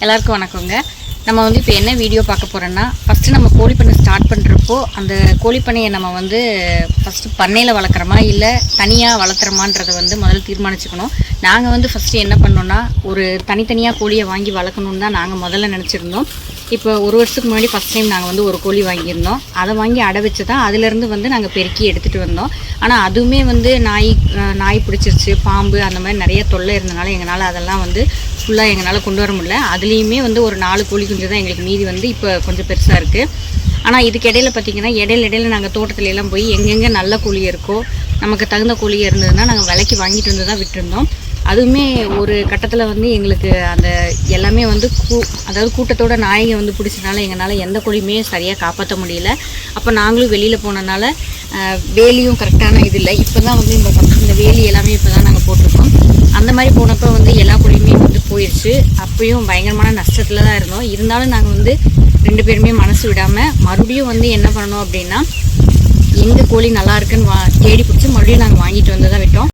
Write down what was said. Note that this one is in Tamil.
எல்லாருக்கும் வணக்கங்க. நம்ம வந்து இப்போ என்ன வீடியோ பார்க்க போகிறோன்னா, ஃபஸ்ட்டு நம்ம கோழி பண்ணை ஸ்டார்ட் பண்ணுறப்போ அந்த கோழி பண்ணையை நம்ம வந்து ஃபஸ்ட்டு பண்ணையில் வளர்க்குறோமா இல்லை தனியாக வளர்த்துறோமான்றதை வந்து முதல்ல தீர்மானிச்சுக்கணும். நாங்கள் வந்து ஃபஸ்ட்டு என்ன பண்ணோன்னா, ஒரு தனித்தனியாக கோழியை வாங்கி வளர்க்கணுன்னு தான் நாங்கள் முதல்ல நினச்சிருந்தோம். இப்போ ஒரு வருஷத்துக்கு முன்னாடி ஃபஸ்ட் டைம் நாங்கள் வந்து ஒரு கோழி வாங்கியிருந்தோம். அதை வாங்கி அடை வச்சு தான் அதிலேருந்து வந்து நாங்கள் பெருக்கி எடுத்துகிட்டு வந்தோம். ஆனால் அதுவுமே வந்து நாய் பிடிச்சிருச்சு, பாம்பு அந்த மாதிரி நிறைய தொல்லை இருந்தனால எங்களால் அதெல்லாம் வந்து ஃபுல்லாக எங்களால் கொண்டு வர முடியல. அதுலேயுமே வந்து ஒரு 4 கோழி குஞ்சு தான் எங்களுக்கு மீதி வந்து இப்போ கொஞ்சம் பெருசாக இருக்குது. ஆனால் இதுக்கு இடையில பார்த்திங்கன்னா இடையில நாங்கள் தோட்டத்துலலாம் போய் எங்கெங்கே நல்ல கோழி இருக்கோ, நமக்கு தகுந்த கோழி இருந்ததுன்னா நாங்கள் விலைக்கு வாங்கிட்டு வந்து தான் விட்டுருந்தோம். அதுவுமே ஒரு கட்டத்தில் வந்து எங்களுக்கு அந்த எல்லாமே வந்து அதாவது கூட்டத்தோட நாய்ங்க வந்து பிடிச்சனால எங்களால் எந்த கோழியுமே சரியாக காப்பாற்ற முடியல. அப்போ நாங்களும் வெளியில் போனனால வேலியும் கரெக்டான இது இல்லை. இப்போ தான் வந்து இந்த வேலி எல்லாமே இப்போ தான் நாங்கள் போட்டிருக்கோம். அந்த மாதிரி போனப்போ வந்து எல்லா கோழியுமே வந்து போயிடுச்சு. அப்பயும் பயங்கரமான நஷ்டத்தில் தான் இருந்தோம். இருந்தாலும் நாங்கள் வந்து 2 பேருமே மனசு விடாமல் மறுபடியும் வந்து என்ன பண்ணணும் அப்படின்னா, எங்கள் கோழி நல்லா இருக்குன்னு தேடி பிடிச்சி மறுபடியும் நாங்கள் வாங்கிட்டு வந்து தான் விட்டோம்.